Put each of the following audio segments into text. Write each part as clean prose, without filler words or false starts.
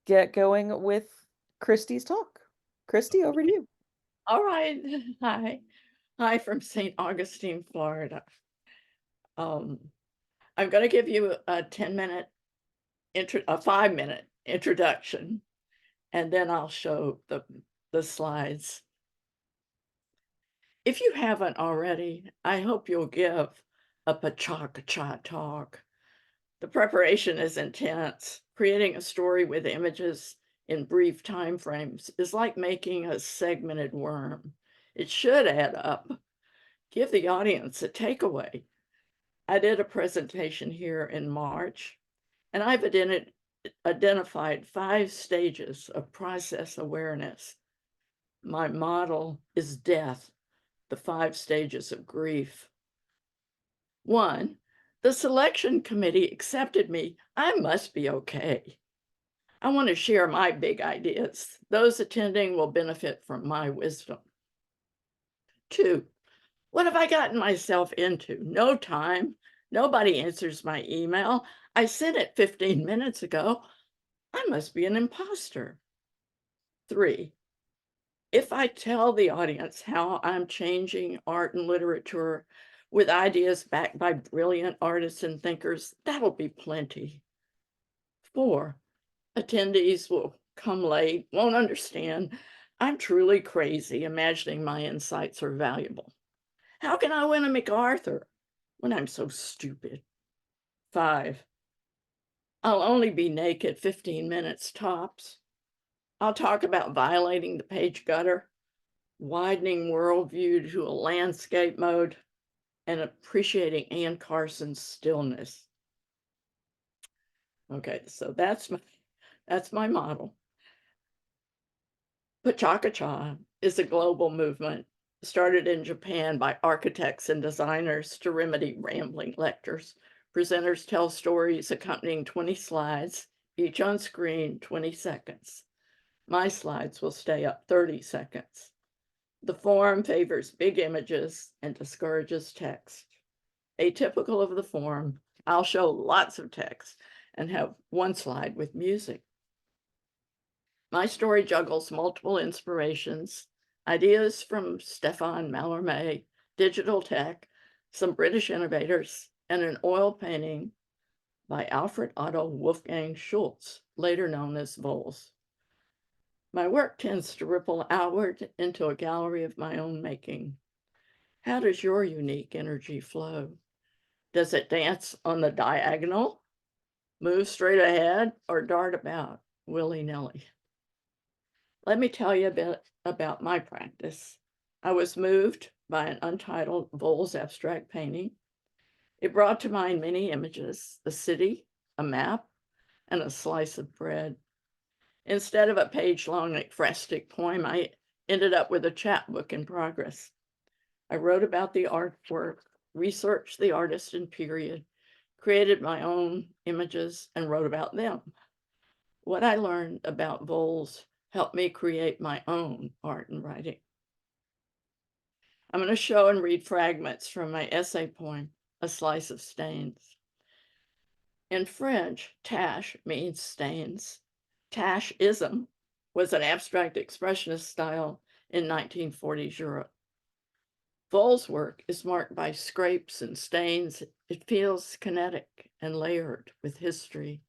get going with Christy's talk. Christy, over to you. All right. Hi. Hi from St. Augustine, Florida. Um, I'm going to give you a 10-minute, a 5-minute introduction, and then I'll show the slides. If you haven't already, I hope you'll give a Pecha talk. The preparation is intense. Creating a story with images in brief time frames is like making a segmented worm. It should add up. Give the audience a takeaway. I did a presentation here in March, and I've identified 5 stages of process awareness. My model is death, the 5 stages of grief. 1, the selection committee accepted me. I must be okay. I want to share my big ideas. Those attending will benefit from my wisdom. 2, what have I gotten myself into? No time. Nobody answers my email. I sent it 15 minutes ago. I must be an imposter. 3, if I tell the audience how I'm changing art and literature with ideas backed by brilliant artists and thinkers, that'll be plenty. 4, attendees will come late, won't understand. I'm truly crazy imagining my insights are valuable. How can I win a MacArthur when I'm so stupid? 5, I'll only be naked 15 minutes tops. I'll talk about violating the page gutter, widening worldview to a landscape mode, and appreciating Anne Carson's stillness. Okay, so that's my model. Pecha is a global movement started in Japan by architects and designers to remedy rambling lectures. Presenters tell stories accompanying 20 slides, each on screen 20 seconds. My slides will stay up 30 seconds. The form favors big images and discourages text. Atypical of the form, I'll show lots of text and have one slide with music. My story juggles multiple inspirations, ideas from Stéphane Mallarmé, digital tech, some British innovators, and an oil painting by Alfred Otto Wolfgang Schultz, later known as Vols. My work tends to ripple outward into a gallery of my own making. How does your unique energy flow? Does it dance on the diagonal, move straight ahead, or dart about willy-nilly? Let me tell you a bit about my practice. I was moved by an untitled Vols abstract painting. It brought to mind many images, a city, a map, and a slice of bread. Instead of a page-long ekphrastic poem, I ended up with a chapbook in progress. I wrote about the artwork, researched the artist and period, created my own images, and wrote about them. What I learned about Vols helped me create my own art and writing. I'm going to show and read fragments from my essay poem, A Slice of Stains. In French, tache means stains. Tacheism was an abstract expressionist style in 1940s Europe. Vols' work is marked by scrapes and stains. It feels kinetic and layered with history.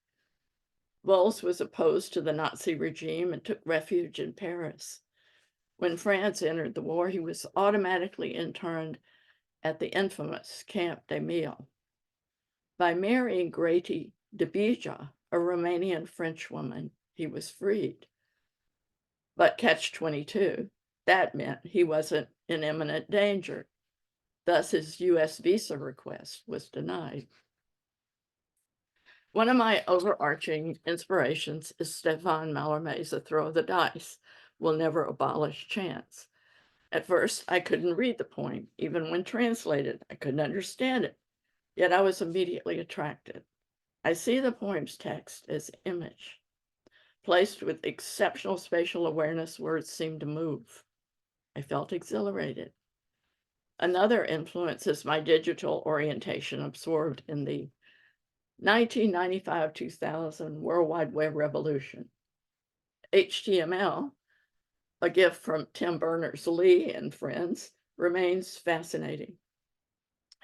Vols was opposed to the Nazi regime and took refuge in Paris. When France entered the war, he was automatically interned at the infamous Camp des Milles. By marrying Grete de Pecha, a Romanian Frenchwoman, he was freed. But catch-22, that meant he wasn't in imminent danger. Thus, his US visa request was denied. One of my overarching inspirations is Stéphane Mallarmé's A Throw of the Dice, Will Never Abolish Chance. At first, I couldn't read the poem. Even when translated, I couldn't understand it. Yet I was immediately attracted. I see the poem's text as image. Placed with exceptional spatial awareness, words seem to move. I felt exhilarated. Another influence is my digital orientation absorbed in the 1995-2000 World Wide Web revolution. HTML, a gift from Tim Berners-Lee and friends, remains fascinating.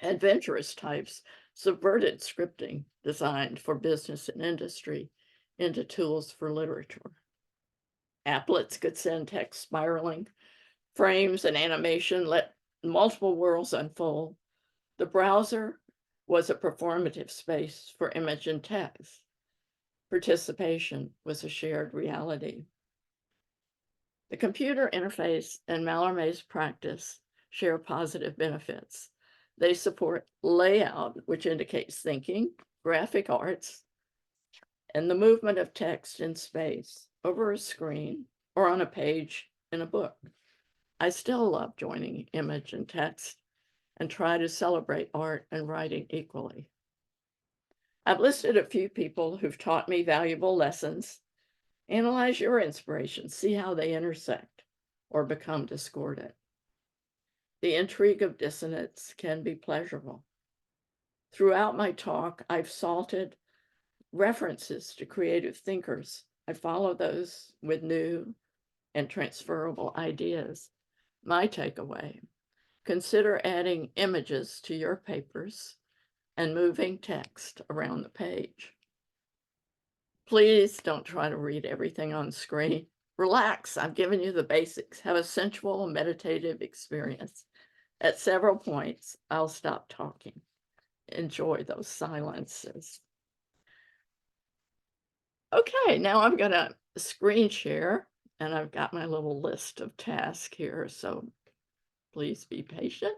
Adventurous types subverted scripting designed for business and industry into tools for literature. Applets could send text spiraling. Frames and animation let multiple worlds unfold. The browser was a performative space for image and text. Participation was a shared reality. The computer interface and Mallarmé's practice share positive benefits. They support layout, which indicates thinking, graphic arts, and the movement of text in space over a screen or on a page in a book. I still love joining image and text and try to celebrate art and writing equally. I've listed a few people who've taught me valuable lessons. Analyze your inspirations, see how they intersect or become discordant. The intrigue of dissonance can be pleasurable. Throughout my talk, I've salted references to creative thinkers. I follow those with new and transferable ideas. My takeaway: consider adding images to your papers and moving text around the page. Please don't try to read everything on screen. Relax, I've given you the basics. Have a sensual, meditative experience. At several points, I'll stop talking. Enjoy those silences. Okay, now I'm gonna screen share, and I've got my little list of tasks here, so please be patient.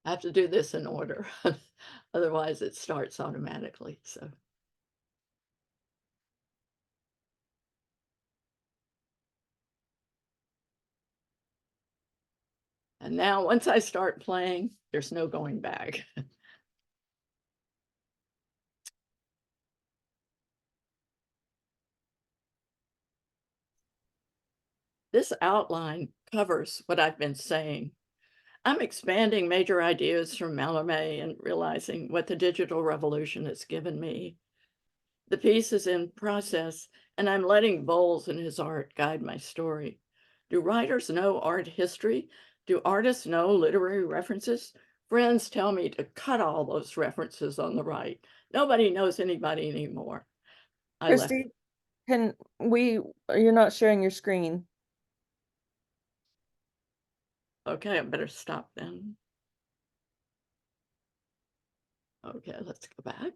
I have to do this in order, otherwise it starts automatically, so. And now once I start playing, there's no going back. This outline covers what I've been saying. I'm expanding major ideas from Mallarmé and realizing what the digital revolution has given me. The piece is in process, and I'm letting Bowles and his art guide my story. Do writers know art history? Do artists know literary references? Friends tell me to cut all those references on the right. Nobody knows anybody anymore. I left. Christy, you're not sharing your screen. Okay, I better stop then. Okay, let's go back.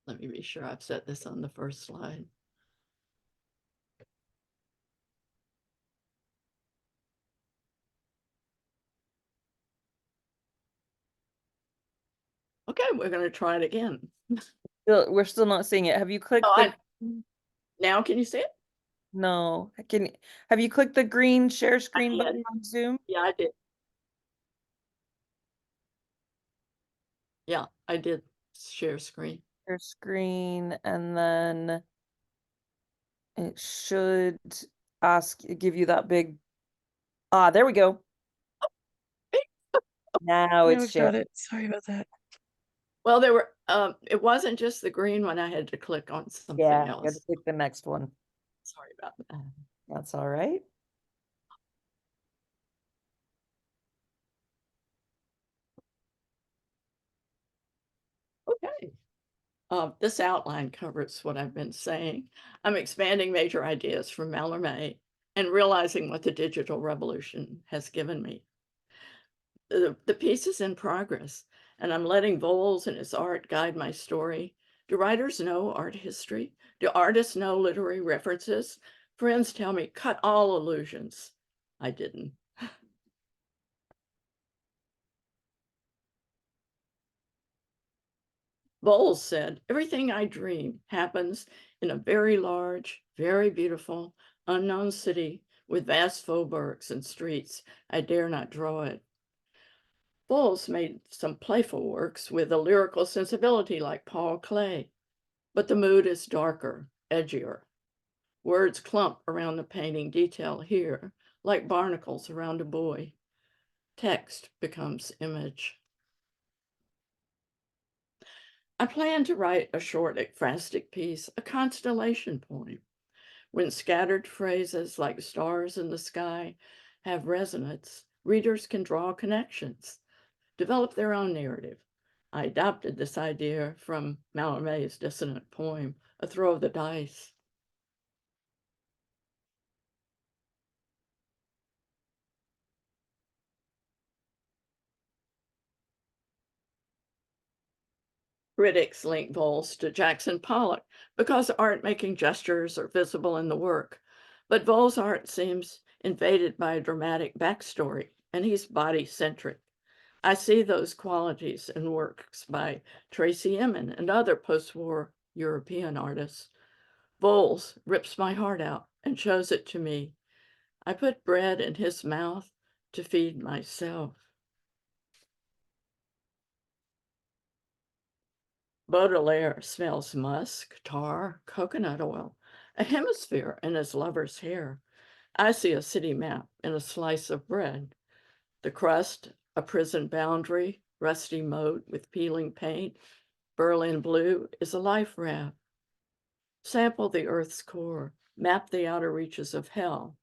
Let me be sure I've set this on the first slide. Okay, we're going to try it again. We're still not seeing it. Have you clicked Oh, now can you see it? No. Have you clicked the green share screen button on Zoom? Yeah, I did. Yeah, I did share screen. Share screen, and then it should give you that big. There we go. Now it's shared. Got it. Sorry about that. Well, it wasn't just the green one. I had to click on something Yeah, you have else. to click the next one. Sorry about that. That's all right. Okay. This outline covers what I've been saying. I'm expanding major ideas from Mallarmé and realizing what the digital revolution has given me. The piece is in progress, and I'm letting Voles and his art guide my story. Do writers know art history? Do artists know literary references? Friends tell me, cut all allusions. I didn't. Bowles said, everything I dream happens in a very large, very beautiful, unknown city with vast faubourgs and streets. I dare not draw it. Bowles made some playful works with a lyrical sensibility like Paul Klee, but the mood is darker, edgier. Words clump around the painting detail here, like barnacles around a buoy. Text becomes image. I plan to write a short ekphrastic piece, a constellation poem. When scattered phrases like stars in the sky have resonance, readers can draw connections, develop their own narrative. I adopted this idea from Mallarmé's dissonant poem, A Throw of the Dice. Critics link Voles to Jackson Pollock because art-making gestures are visible in the work. But Voles' art seems invaded by a dramatic backstory, and he's body-centric. I see those qualities in works by Tracy Emin and other post-war European artists. Voles rips my heart out and shows it to me. I put bread in his mouth to feed myself. Baudelaire smells musk, tar, coconut oil, a hemisphere in his lover's hair. I see a city map in a slice of bread. The crust, a prison boundary, rusty moat with peeling paint. Berlin blue is a life raft. Sample the earth's core, map the outer reaches of hell.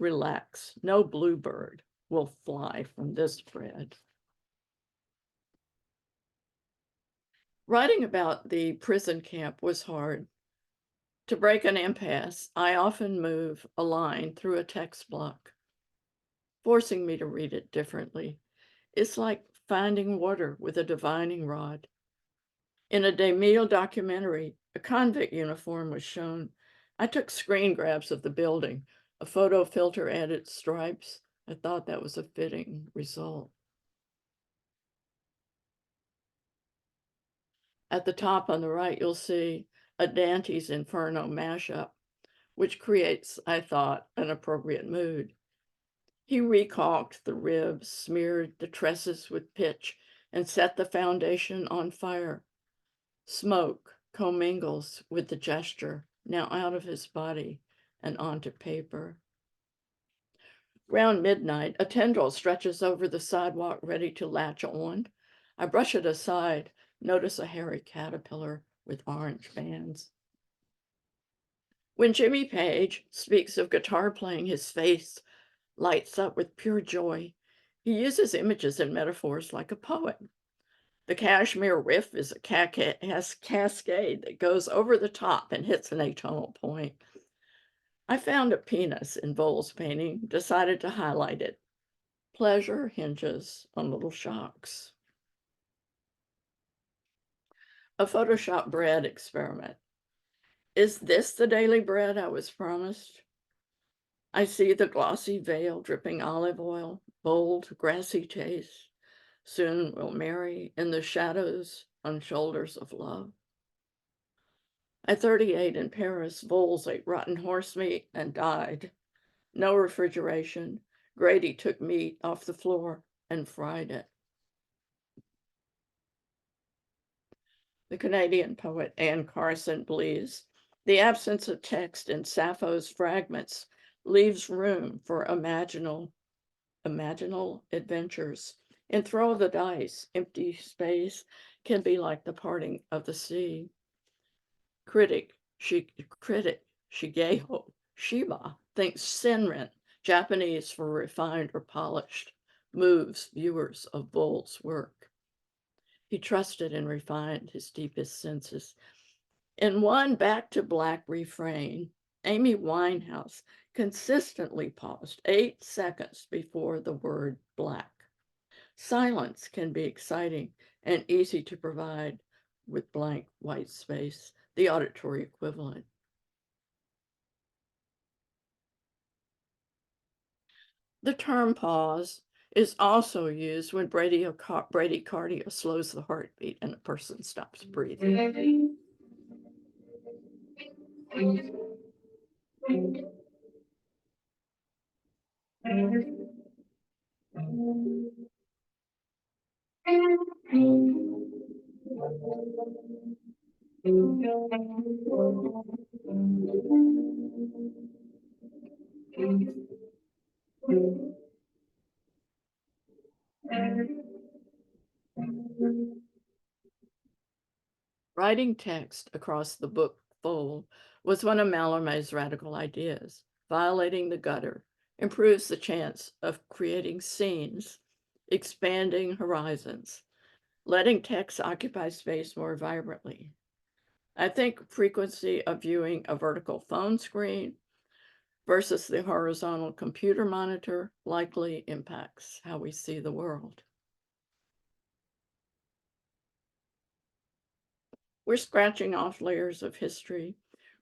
Relax, no bluebird will fly from this bread. Writing about the prison camp was hard. To break an impasse, I often move a line through a text block, forcing me to read it differently. It's like finding water with a divining rod. In a DeMille documentary, a convict uniform was shown. I took screen grabs of the building. A photo filter added stripes. I thought that was a fitting result. At the top on the right, you'll see a Dante's Inferno mashup, which creates, I thought, an appropriate mood. He recalked the ribs, smeared the tresses with pitch, and set the foundation on fire. Smoke commingles with the gesture, now out of his body and onto paper. Round midnight, a tendril stretches over the sidewalk, ready to latch on. I brush it aside, notice a hairy caterpillar with orange bands. When Jimmy Page speaks of guitar playing, his face lights up with pure joy. He uses images and metaphors like a poet. The Kashmir riff is a cascade that goes over the top and hits an atonal point. I found a penis in Voles' painting, decided to highlight it. Pleasure hinges on little shocks. A Photoshop bread experiment. Is this the daily bread I was promised? I see the glossy veil dripping olive oil, bold, grassy taste. Soon we'll marry in the shadows on shoulders of love. At 38 in Paris, Voles ate rotten horse meat and died. No refrigeration. Grady took meat off the floor and fried it. The Canadian poet Anne Carson believes the absence of text in Sappho's fragments leaves room for imaginal adventures. In Throw of the Dice, empty space can be like the parting of the sea. Critic Shigeho Shiba thinks Senran, Japanese for refined or polished, moves viewers of Voles' work. He trusted and refined his deepest senses. In one Back to Black refrain, Amy Winehouse consistently paused 8 seconds before the word black. Silence can be exciting and easy to provide with blank white space, the auditory equivalent. The term pause is also used when bradycardia slows the heartbeat and a person stops breathing. Writing text across the book fold was one of Mallarmé's radical ideas. Violating the gutter improves the chance of creating scenes, expanding horizons, letting text occupy space more vibrantly. I think frequency of viewing a vertical phone screen versus the horizontal computer monitor likely impacts how we see the world. We're scratching off layers of history.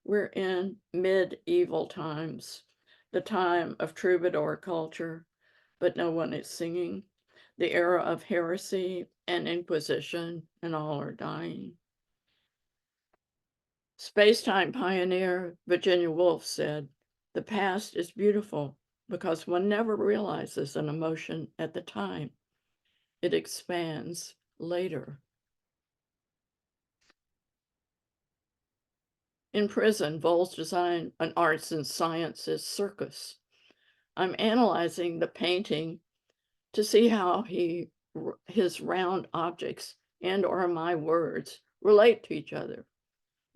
We're in medieval times, the time of troubadour culture, but no one is singing, the era of heresy and inquisition, and all are dying. Spacetime pioneer Virginia Woolf said, "The past is beautiful because one never realizes an emotion at the time. It expands later." In prison, Voles designed an arts and sciences circus. I'm analyzing the painting to see how his round objects and or my words relate to each other.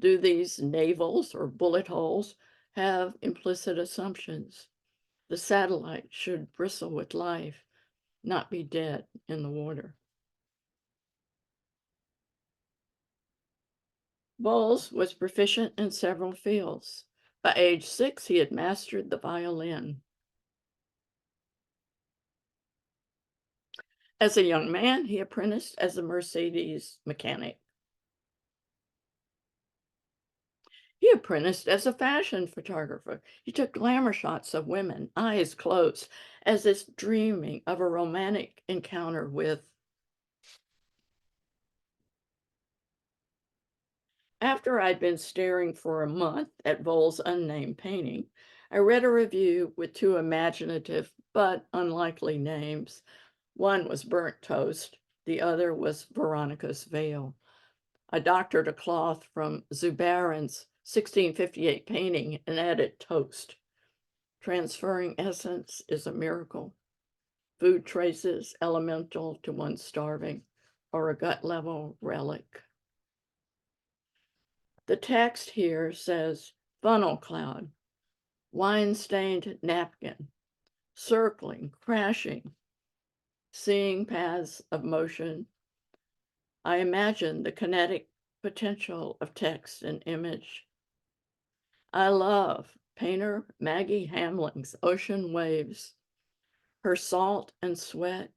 Do these navels or bullet holes have implicit assumptions? The satellite should bristle with life, not be dead in the water. Bowles was proficient in several fields. By age 6, he had mastered the violin. As a young man, he apprenticed as a Mercedes mechanic. He apprenticed as a fashion photographer. He took glamour shots of women, eyes closed, as if dreaming of a romantic encounter with. After I'd been staring for a month at Vole's unnamed painting, I read a review with 2 imaginative but unlikely names. One was Burnt Toast, the other was Veronica's Veil. I doctored a cloth from Zubairin's 1658 painting and added toast. Transferring essence is a miracle. Food traces elemental to one starving, or a gut level relic. The text here says funnel cloud, wine-stained napkin, circling, crashing, seeing paths of motion. I imagine the kinetic potential of text and image. I love painter Maggie Hamling's ocean waves, her salt and sweat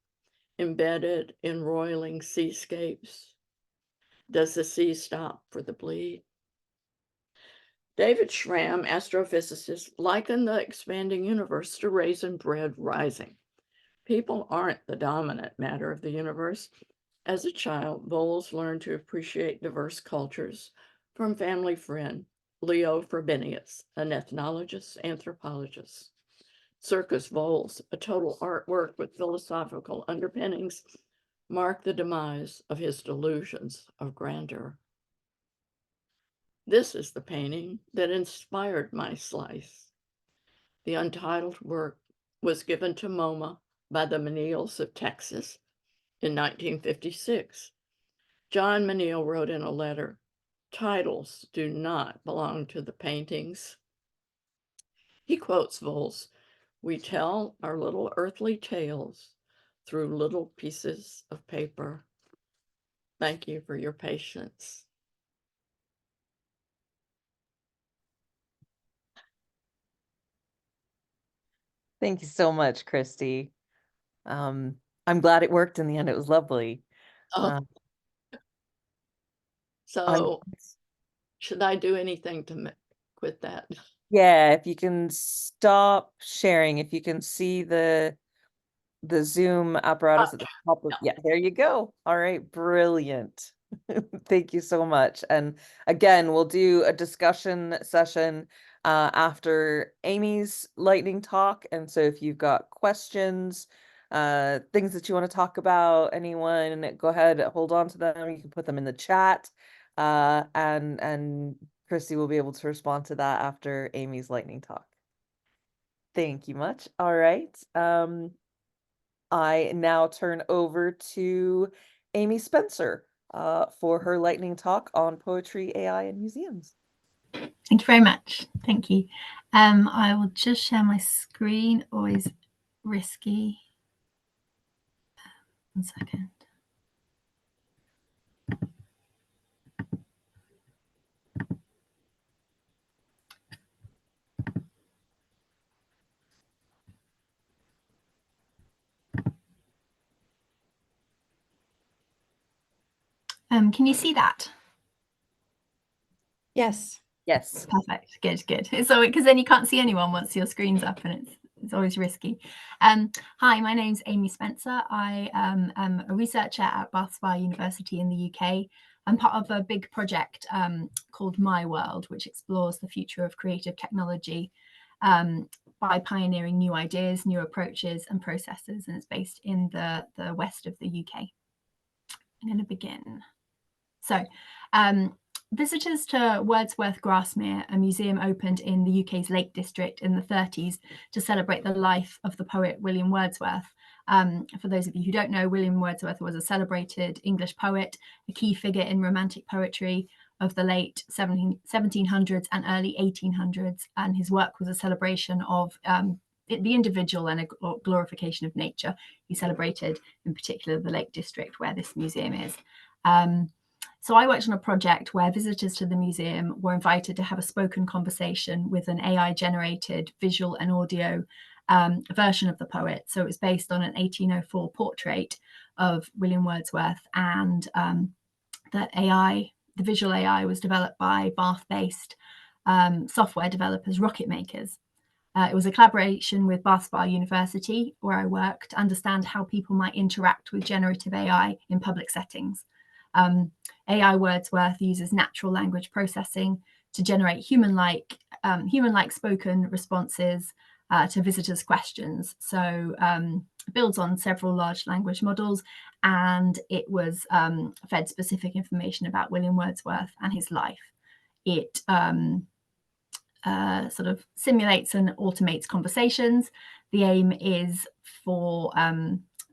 embedded in roiling seascapes. Does the sea stop for the bleed? David Schramm, astrophysicist, likened the expanding universe to raisin bread rising. People aren't the dominant matter of the universe. As a child, Voles learned to appreciate diverse cultures from family friend Leo Frobenius, an ethnologist, anthropologist. Circus Voles, a total artwork with philosophical underpinnings, marked the demise of his delusions of grandeur. This is the painting that inspired my slice. The untitled work was given to MoMA by the Menils of Texas in 1956. John Menil wrote in a letter, "Titles do not belong to the paintings." He quotes Voles, "We tell our little earthly tales through little pieces of paper." Thank you for your patience. Thank you so much, Christy. I'm glad it worked in the end. It was lovely. Oh, Um, I'm so should I do anything to quit that? Yeah, if you can stop sharing, if you can see the Zoom apparatus at the top of, yeah, there you go. All right, brilliant. Thank you so much. And again, we'll do a discussion session after Amy's lightning talk. And so if you've got questions, things that you want to talk about, anyone, go ahead, hold on to them. You can put them in the chat. And Christy will be able to respond to that after Amy's lightning talk. Thank you much. All right. I now turn over to Amy Spencer for her lightning talk on poetry, AI, and museums. Thank you very much. Thank you. I will just share my screen, always risky. 1 second. Can you see that? Yes. Yes. Perfect. Good, good. So because then you can't see anyone once your screen's up, and it's always risky. Hi, my name's Amy Spencer. I am a researcher at Bath Spa University in the UK. I'm part of a big project called My World, which explores the future of creative technology by pioneering new ideas, new approaches and processes, and it's based in the west of the UK. I'm going to begin. So visitors to Wordsworth Grasmere, a museum opened in the UK's Lake District in the 30s to celebrate the life of the poet William Wordsworth. For those of you who don't know, William Wordsworth was a celebrated English poet, a key figure in Romantic poetry of the late 1700s and early 1800s, and his work was a celebration of the individual and a glorification of nature. He celebrated in particular the Lake District where this museum is. So I worked on a project where visitors to the museum were invited to have a spoken conversation with an AI-generated visual and audio version of the poet. So it was based on an 1804 portrait of William Wordsworth, and the visual AI was developed by Bath-based software developers, Rocket Makers. It was a collaboration with Bath Spa University, where I worked, to understand how people might interact with generative AI in public settings. AI Wordsworth uses natural language processing to generate human-like spoken responses to visitors' questions. So it builds on several large language models, and it was fed specific information about William Wordsworth and his life. It sort of simulates and automates conversations. The aim is for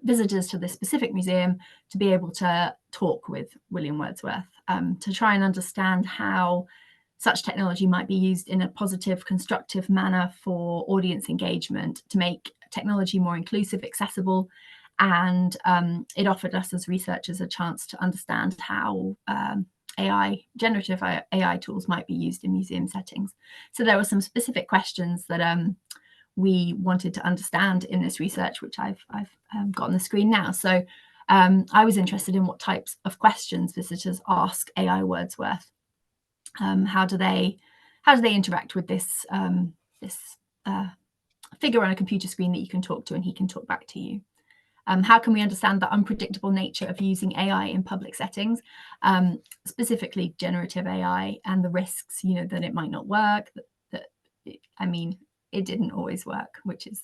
visitors to this specific museum to be able to talk with William Wordsworth, to try and understand how such technology might be used in a positive, constructive manner for audience engagement, to make technology more inclusive, accessible. And it offered us as researchers a chance to understand how generative AI tools might be used in museum settings. So there were some specific questions that we wanted to understand in this research, which I've got on the screen now. So I was interested in what types of questions visitors ask AI Wordsworth. How do they interact with this figure on a computer screen that you can talk to and he can talk back to you? How can we understand the unpredictable nature of using AI in public settings, specifically generative AI, and the risks, that it might not work? I mean, it didn't always work, which is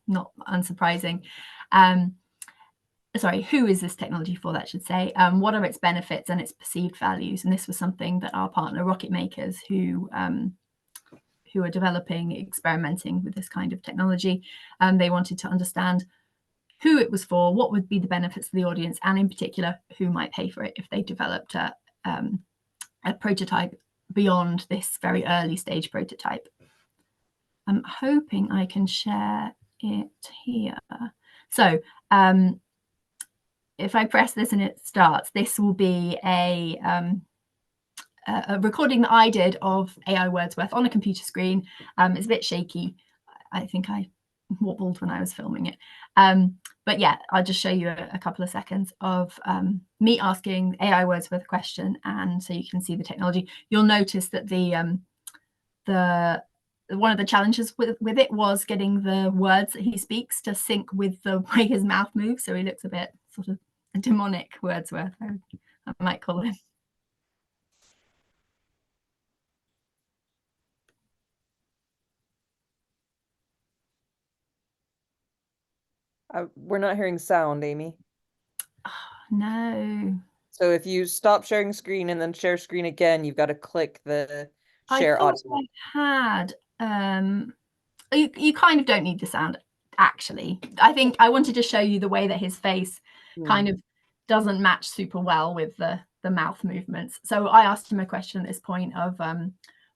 not unsurprising. Sorry, who is this technology for, that should say? What are its benefits and its perceived values? And this was something that our partner Rocket Makers, who are developing, experimenting with this kind of technology, they wanted to understand who it was for, what would be the benefits to the audience, and in particular, who might pay for it if they developed a prototype beyond this very early stage prototype. I'm hoping I can share it here. So if I press this and it starts, this will be a recording that I did of AI Wordsworth on a computer screen. It's a bit shaky. I think I wobbled when I was filming it. But yeah, I'll just show you a couple of seconds of me asking AI Wordsworth a question, and so you can see the technology. You'll notice that one of the challenges with it was getting the words that he speaks to sync with the way his mouth moves. So he looks a bit sort of demonic Wordsworth, I might call him. We're not hearing sound, Amy. Oh, no. So if you stop sharing screen and then share screen again, you've got to click the share I thought audio. I had. You kind of don't need the sound, actually. I think I wanted to show you the way that his face kind of doesn't match super well with the mouth movements. So I asked him a question at this point of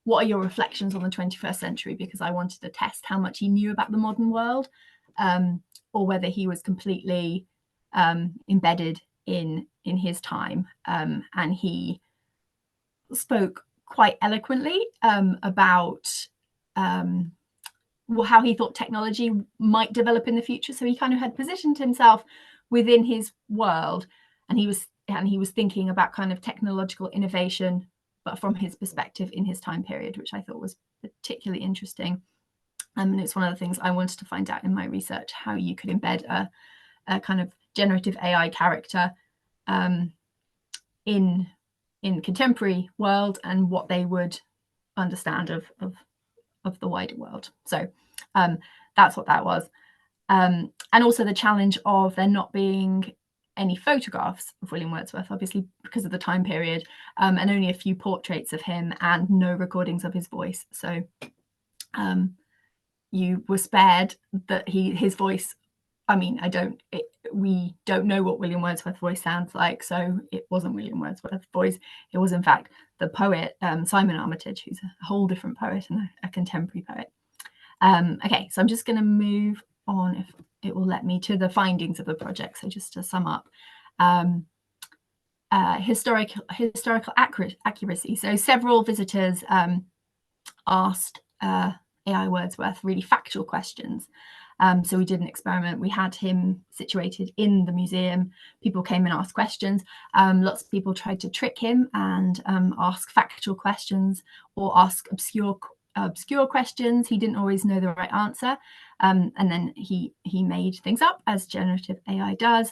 what are your reflections on the 21st century? Because I wanted to test how much he knew about the modern world, or whether he was completely embedded in his time. And he spoke quite eloquently about how he thought technology might develop in the future. So he kind of had positioned himself within his world, and he was thinking about kind of technological innovation, but from his perspective in his time period, which I thought was particularly interesting. And it's one of the things I wanted to find out in my research, how you could embed a kind of generative AI character in contemporary world, and what they would understand of the wider world. So that's what that was. And also the challenge of there not being any photographs of William Wordsworth, obviously because of the time period, and only a few portraits of him and no recordings of his voice. So you were spared that his voice, I mean, we don't know what William Wordsworth's voice sounds like, so it wasn't William Wordsworth's voice. It was, in fact, the poet Simon Armitage, who's a whole different poet and a contemporary poet. Okay, so I'm just going to move on, if it will let me, to the findings of the project. So just to sum up, historical accuracy. So several visitors asked AI Wordsworth really factual questions. So we did an experiment. We had him situated in the museum. People came and asked questions. Lots of people tried to trick him and ask factual questions or ask obscure questions. He didn't always know the right answer. And then he made things up, as generative AI does.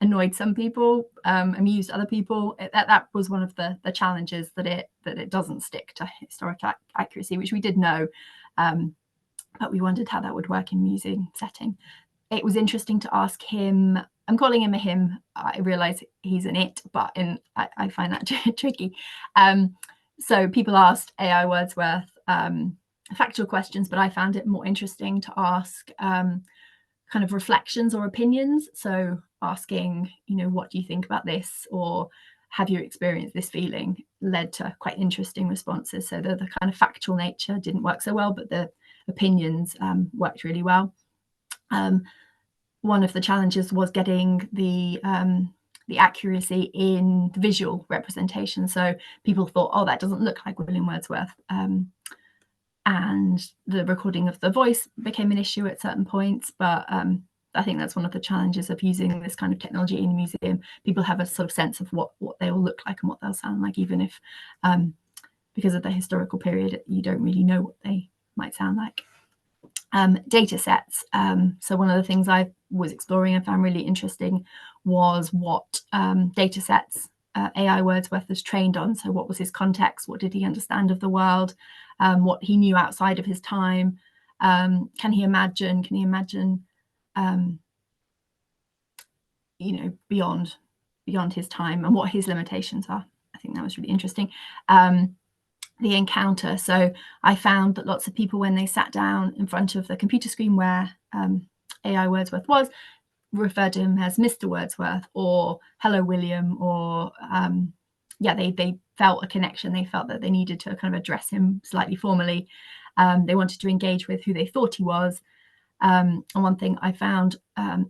Annoyed some people, amused other people. That was one of the challenges, that it doesn't stick to historical accuracy, which we did know. But we wondered how that would work in museum setting. It was interesting to ask him. I'm calling him a him. I realize he's an it, but I find that tricky. So people asked AI Wordsworth factual questions, but I found it more interesting to ask kind of reflections or opinions. So asking, what do you think about this? Or have you experienced this feeling? Led to quite interesting responses. So the kind of factual nature didn't work so well, but the opinions worked really well. One of the challenges was getting the accuracy in the visual representation. So people thought, oh, that doesn't look like William Wordsworth. And the recording of the voice became an issue at certain points. But I think that's one of the challenges of using this kind of technology in a museum. People have a sort of sense of what they will look like and what they'll sound like, even if because of the historical period, you don't really know what they might sound like. Data sets. So one of the things I was exploring and found really interesting was what data sets AI Wordsworth was trained on. So what was his context? What did he understand of the world? What he knew outside of his time? Can he imagine beyond his time, and what his limitations are? I think that was really interesting. The encounter. So I found that lots of people, when they sat down in front of the computer screen where AI Wordsworth was, referred to him as Mr. Wordsworth or Hello William, or they felt a connection. They felt that they needed to kind of address him slightly formally. They wanted to engage with who they thought he was. And one thing I found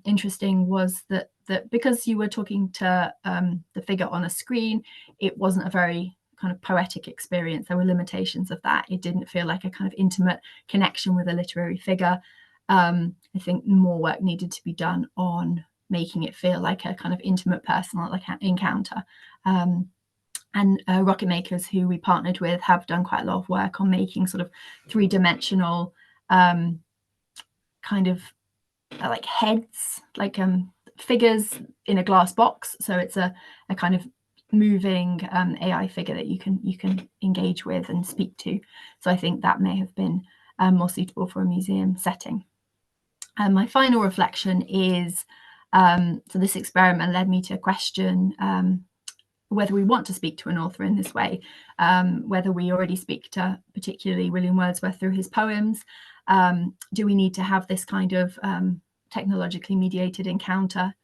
interesting was that because you were talking to the figure on a screen, it wasn't a very kind of poetic experience. There were limitations of that. It didn't feel like a kind of intimate connection with a literary figure. I think more work needed to be done on making it feel like a kind of intimate personal encounter. And Rocket Makers, who we partnered with, have done quite a lot of work on making sort of three-dimensional kind of like heads, like figures in a glass box. So it's a kind of moving AI figure that you can engage with and speak to. So I think that may have been more suitable for a museum setting. And my final reflection is, so this experiment led me to question whether we want to speak to an author in this way, whether we already speak to particularly William Wordsworth through his poems. Do we need to have this kind of technologically mediated encounter,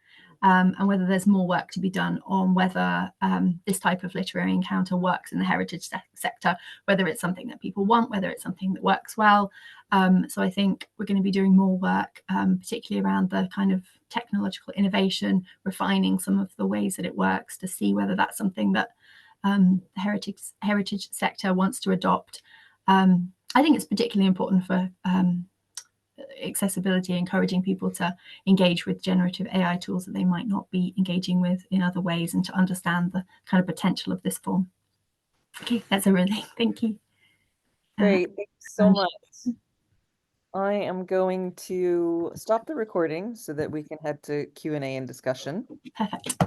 and whether there's more work to be done on whether this type of literary encounter works in the heritage sector, whether it's something that people want, whether it's something that works well. So I think we're going to be doing more work, particularly around the kind of technological innovation, refining some of the ways that it works to see whether that's something that the heritage sector wants to adopt. I think it's particularly important for accessibility, encouraging people to engage with generative AI tools that they might not be engaging with in other ways, and to understand the kind of potential of this form. Okay, that's everything. Thank you. Great, thank you so much. I am going to stop the recording so that we can head to Q&A and discussion. Perfect.